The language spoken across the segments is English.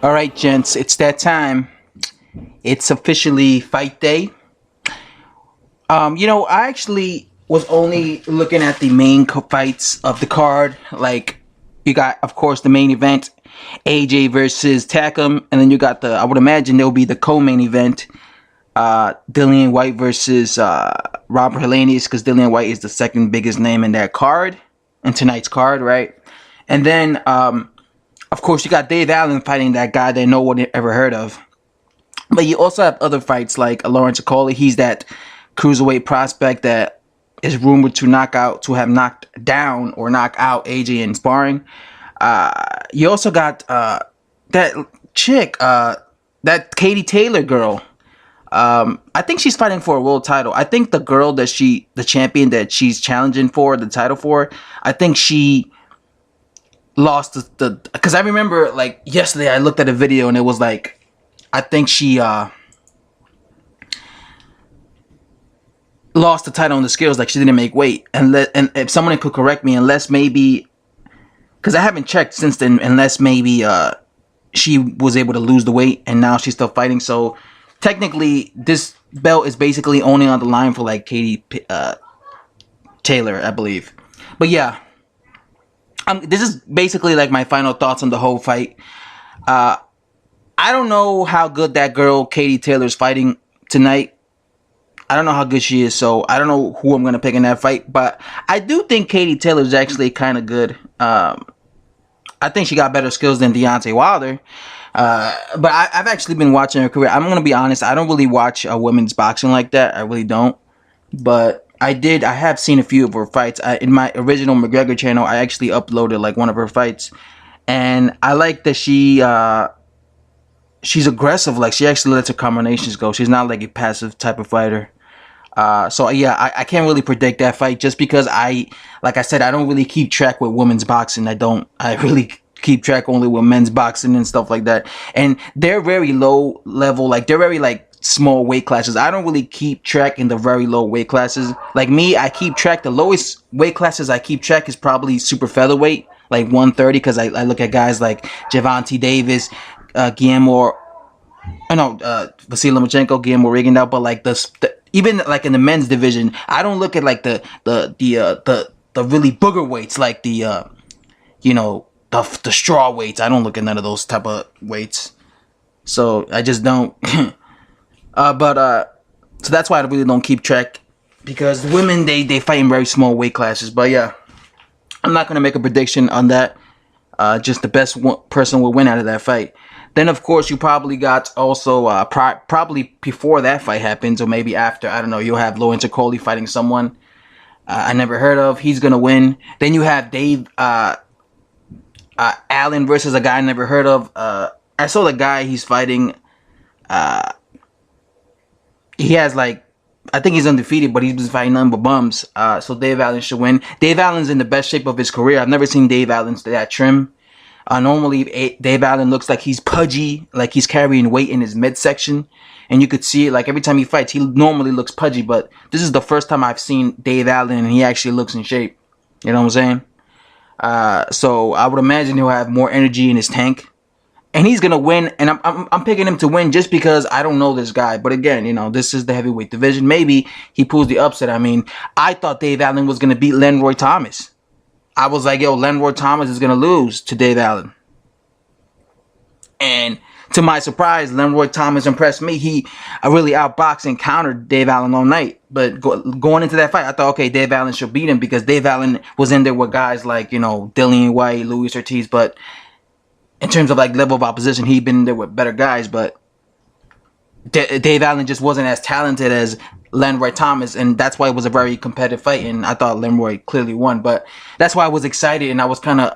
All right, gents, it's that time. It's officially fight day. I actually was only looking at the main fights of the card. Like, you got, of course, the main event, AJ versus Takam, and then you got I would imagine there'll be the co-main event, Dillian White versus Robert Helenius, because Dillian White is the second biggest name in that card, in tonight's card, right? And then, of course, you got Dave Allen fighting that guy that no one ever heard of. But you also have other fights like Lawrence Okolie. He's that cruiserweight prospect that is rumored to have knocked down or knocked out AJ in sparring. You also got that chick, that Katie Taylor girl. I think she's fighting for a world title. I think the girl the champion that she's challenging for the title for, I think she lost because I remember like yesterday I looked at a video and it was like, I think she lost the title on the scales, like she didn't make weight. And if someone could correct me, unless maybe, because I haven't checked since then, unless maybe she was able to lose the weight and now she's still fighting. So technically, this belt is basically only on the line for like Katie Taylor, I believe. But yeah, this is basically like my final thoughts on the whole fight. I don't know how good that girl Katie Taylor's fighting tonight. I don't know how good she is, so I don't know who I'm going to pick in that fight. But I do think Katie Taylor's actually kind of good. I think she got better skills than Deontay Wilder. But I've actually been watching her career. I'm going to be honest, I don't really watch women's boxing like that. I really don't. But I have seen a few of her fights. In my original McGregor channel, I actually uploaded like one of her fights. And I like that she's aggressive. Like, she actually lets her combinations go. She's not like a passive type of fighter. So yeah, I can't really predict that fight just because like I said, I don't really keep track with women's boxing. I really keep track only with men's boxing and stuff like that. And they're very low level, like they're very like small weight classes. I don't really keep track in the very low weight classes. Like me, I keep track, the lowest weight classes I keep track is probably super featherweight, like 130, because I look at guys like Javante Davis, Vasily Lomachenko, Guillermo Rigondeaux, but like even like in the men's division, I don't look at like the really booger weights, like the straw weights. I don't look at none of those type of weights. So I just don't. So that's why I really don't keep track, because women they fight in very small weight classes. But yeah, I'm not gonna make a prediction on that. Just the best person will win out of that fight. Then, of course, you probably got also, probably before that fight happens, or maybe after, I don't know, you'll have Lawrence Okolie fighting someone I never heard of. He's going to win. Then you have Dave Allen versus a guy I never heard of. I saw the guy he's fighting. He has, like, I think he's undefeated, but he's been fighting nothing but bums. So Dave Allen should win. Dave Allen's in the best shape of his career. I've never seen Dave Allen that trim. Normally, Dave Allen looks like he's pudgy, like he's carrying weight in his midsection. And you could see it, like every time he fights, he normally looks pudgy. But this is the first time I've seen Dave Allen and he actually looks in shape. You know what I'm saying? So I would imagine he'll have more energy in his tank. And he's going to win. And I'm picking him to win just because I don't know this guy. But again, this is the heavyweight division. Maybe he pulls the upset. I mean, I thought Dave Allen was going to beat Lenroy Thomas. I was like, yo, Lenroy Thomas is going to lose to Dave Allen. And to my surprise, Lenroy Thomas impressed me. He really outboxed and countered Dave Allen all night. But going into that fight, I thought, okay, Dave Allen should beat him because Dave Allen was in there with guys like, Dillian White, Luis Ortiz. But in terms of like level of opposition, he'd been in there with better guys. But Dave Allen just wasn't as talented as Lenroy Thomas, and that's why it was a very competitive fight, and I thought Lenroy clearly won. But that's why I was excited, and I was kind of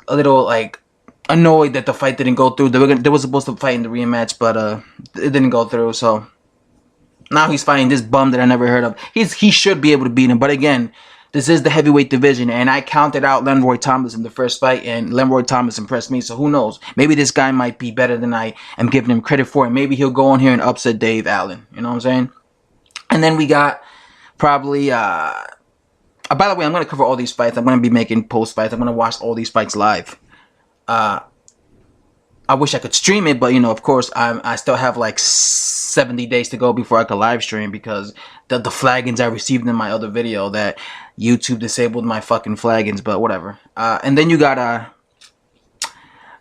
a little like annoyed that the fight didn't go through. They were supposed to fight in the rematch, but it didn't go through. So now he's fighting this bum that I never heard of. He should be able to beat him, but again, this is the heavyweight division, and I counted out Lenroy Thomas in the first fight, and Lenroy Thomas impressed me, so who knows? Maybe this guy might be better than I am giving him credit for, and maybe he'll go on here and upset Dave Allen. You know what I'm saying? And then we got probably, by the way, I'm going to cover all these fights. I'm going to be making post fights. I'm going to watch all these fights live. I wish I could stream it, but of course, I still have like 70 days to go before I could live stream because the flaggings I received in my other video that YouTube disabled my fucking flaggings, but whatever. And then you got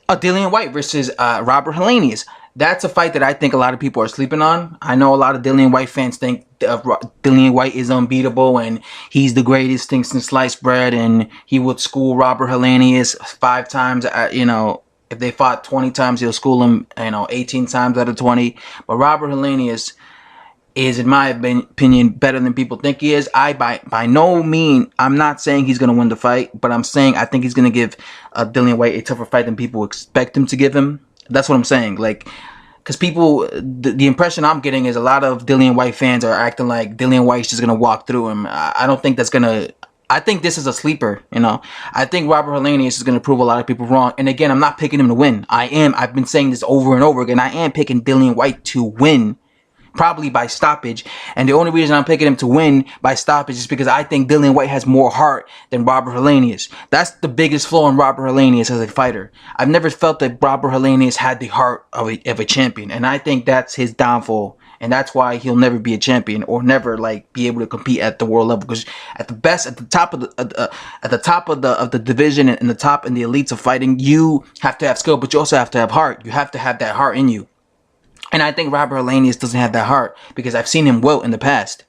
Dillian White versus Robert Helenius. That's a fight that I think a lot of people are sleeping on. I know a lot of Dillian White fans think Dillian White is unbeatable and he's the greatest thing since sliced bread, and he would school Robert Helenius 5 times. If they fought 20 times, he'll school him 18 times out of 20. But Robert Helenius is, in my opinion, better than people think he is. By no means, I'm not saying he's going to win the fight, but I'm saying I think he's going to give Dillian White a tougher fight than people expect him to give him. That's what I'm saying. Like, because people, the impression I'm getting is a lot of Dillian White fans are acting like Dillian White's just going to walk through him. I don't think that's going to... I think this is a sleeper, I think Robert Helenius is going to prove a lot of people wrong. And again, I'm not picking him to win. I've been saying this over and over again. I am picking Dillian White to win, probably by stoppage. And the only reason I'm picking him to win by stoppage is because I think Dillian White has more heart than Robert Helenius. That's the biggest flaw in Robert Helenius as a fighter. I've never felt that Robert Helenius had the heart of a champion. And I think that's his downfall. And that's why he'll never be a champion or never be able to compete at the world level. Because at the top of the division and the top and the elites of fighting, you have to have skill, but you also have to have heart. You have to have that heart in you. And I think Robert Helenius doesn't have that heart because I've seen him wilt in the past.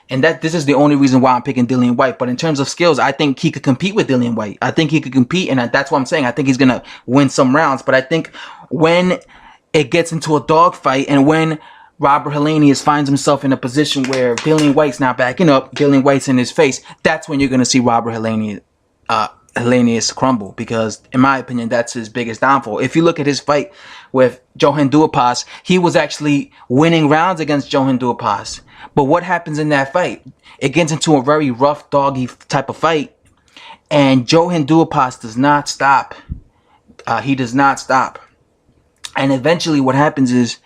And this is the only reason why I'm picking Dillian White. But in terms of skills, I think he could compete with Dillian White. I think he could compete, and that's what I'm saying. I think he's going to win some rounds. But I think when it gets into a dogfight and when Robert Helenius finds himself in a position where Dillian White's not backing up, Dillian White's in his face, that's when you're going to see Robert Helenius crumble, because in my opinion that's his biggest downfall. If you look at his fight with Johan Duhaupas, he was actually winning rounds against Johan Duhaupas. But what happens in that fight? It gets into a very rough doggy type of fight, and Johan Duhaupas does not stop. He does not stop. And eventually what happens is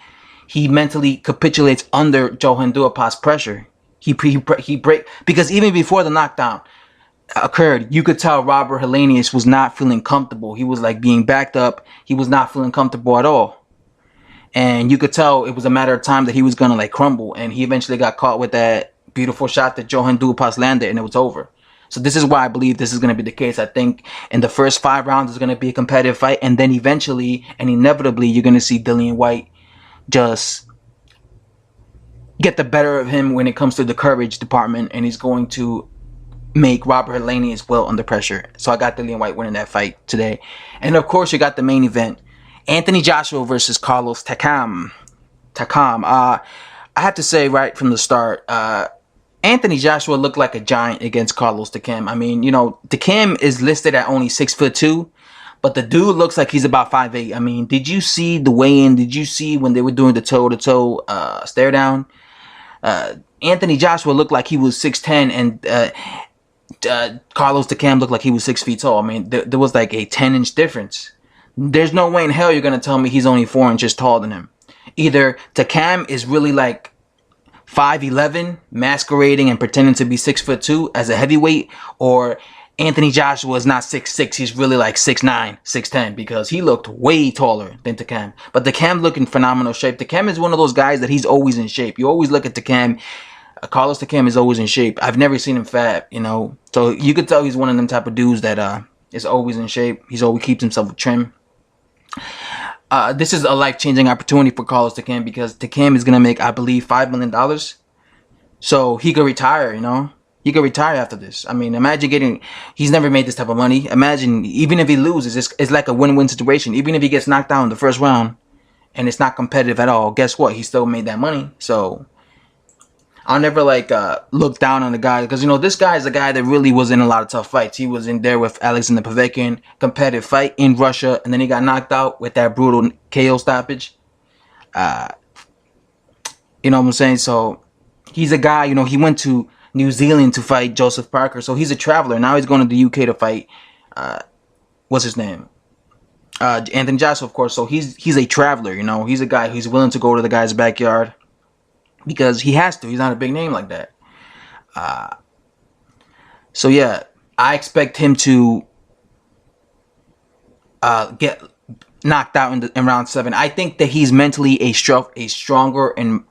he mentally capitulates under Johan Duhaupas' pressure. He break, because even before the knockdown occurred, you could tell Robert Helenius was not feeling comfortable. He was like being backed up. He was not feeling comfortable at all. And you could tell it was a matter of time that he was going to crumble. And he eventually got caught with that beautiful shot that Johan Duhaupas landed, and it was over. So this is why I believe this is going to be the case. I think in the first 5 rounds is going to be a competitive fight. And then eventually and inevitably you're going to see Dillian White just get the better of him when it comes to the courage department, and he's going to make Robert Helenius well under pressure. So I got Dillian White winning that fight today. And of course you got the main event, Anthony Joshua versus Carlos Takam. I have to say right from the start, Anthony Joshua looked like a giant against Carlos Takam. I mean, Takam is listed at only 6'2", but the dude looks like he's about 5'8". I mean, did you see the weigh-in? Did you see when they were doing the toe-to-toe stare down? Anthony Joshua looked like he was 6'10", and Carlos Takam looked like he was 6 feet tall. I mean, there was like a 10-inch difference. There's no way in hell you're going to tell me he's only 4 inches taller than him. Either Takam is really like 5'11", masquerading and pretending to be 6'2" as a heavyweight, or Anthony Joshua is not 6'6", he's really like 6'9", 6'10", because he looked way taller than Takam. But Takam looked in phenomenal shape. Takam is one of those guys that he's always in shape. You always look at Takam, Carlos Takam is always in shape. I've never seen him fat, So you could tell he's one of them type of dudes that is always in shape. He's always keeps himself trim. This is a life-changing opportunity for Carlos Takam, because Takam is going to make, I believe, $5 million. So he could retire, He could retire after this. I mean, imagine he's never made this type of money. Imagine, even if he loses, it's like a win-win situation. Even if he gets knocked down in the first round and it's not competitive at all, guess what? He still made that money. So I'll never look down on the guy, because this guy is a guy that really was in a lot of tough fights. He was in there with Alexander Povetkin, competitive fight in Russia, and then he got knocked out with that brutal KO stoppage. You know what I'm saying? So he's a guy, he went to New Zealand to fight Joseph Parker, so he's a traveler. Now he's going to the UK to fight what's his name? Anthony Joshua, of course. So he's a traveler, he's a guy who's willing to go to the guy's backyard because he has to. He's not a big name like that. So yeah, I expect him to get knocked out in round 7. I think that he's mentally a stronger and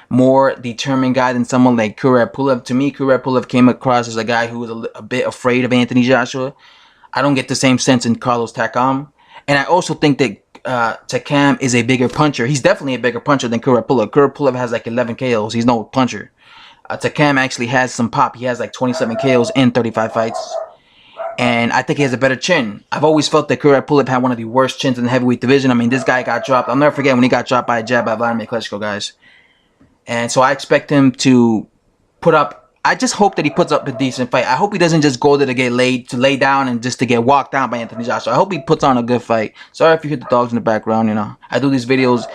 more determined guy than someone like Kurab Pulev. To me, Kurab Pulev came across as a guy who was a bit afraid of Anthony Joshua. I don't get the same sense in Carlos Takam. And I also think that Takam is a bigger puncher. He's definitely a bigger puncher than Kurab Pulev. Kurab Pulev has like 11 KOs. He's no puncher. Takam actually has some pop. He has like 27 KOs in 35 fights. And I think he has a better chin. I've always felt that Kurab Pulev had one of the worst chins in the heavyweight division. I mean, this guy got dropped. I'll never forget when he got dropped by a jab by Vladimir Klitschko, guys. And so I expect him to put up. I just hope that he puts up a decent fight. I hope he doesn't just go there to lay down and just to get walked down by Anthony Joshua. I hope he puts on a good fight. Sorry if you hear the dogs in the background. You know, I do these videos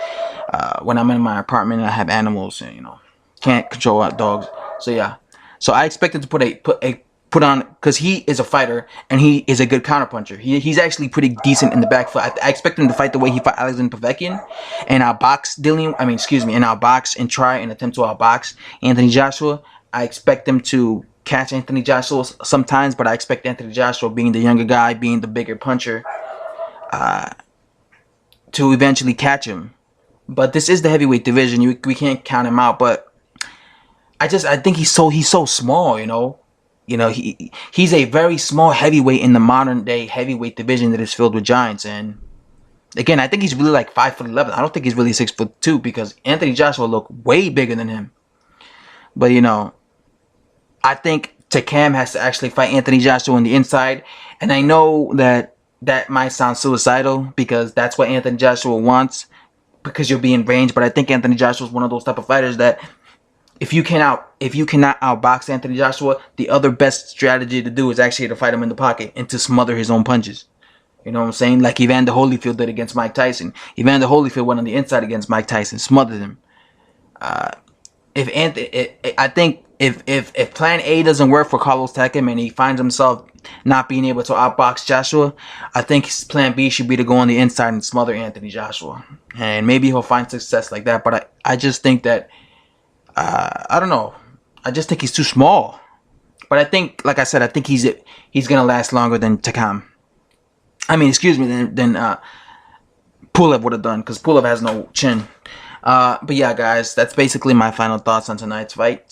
when I'm in my apartment and I have animals, and you know, can't control our dogs. So yeah, so I expect him to put on, because he is a fighter and he is a good counterpuncher. He's actually pretty decent in the back foot. I expect him to fight the way he fought Alexander Povetkin and outbox and try and attempt to outbox Anthony Joshua. I expect him to catch Anthony Joshua sometimes, but I expect Anthony Joshua, being the younger guy, being the bigger puncher, to eventually catch him. But this is the heavyweight division. We can't count him out. But I think he's so small. You know, he's a very small heavyweight in the modern day heavyweight division that is filled with giants. And again, I think he's really like 5'11". I don't think he's really 6'2", because Anthony Joshua looked way bigger than him. But you know, I think Takam has to actually fight Anthony Joshua on the inside. And I know that might sound suicidal, because that's what Anthony Joshua wants, because you'll be in range. But I think Anthony Joshua is one of those type of fighters that if you cannot outbox Anthony Joshua, the other best strategy to do is actually to fight him in the pocket and to smother his own punches. You know what I'm saying? Like Evander Holyfield did against Mike Tyson. Evander Holyfield went on the inside against Mike Tyson, smothered him. I think if Plan A doesn't work for Carlos Takam and he finds himself not being able to outbox Joshua, I think his Plan B should be to go on the inside and smother Anthony Joshua, and maybe he'll find success like that. But I just think that I don't know. I just think he's too small. But I think, like I said, I think he's gonna last longer than Takam. I mean, excuse me, than Pulev would have done, because Pulev has no chin. But yeah, guys, that's basically my final thoughts on tonight's fight.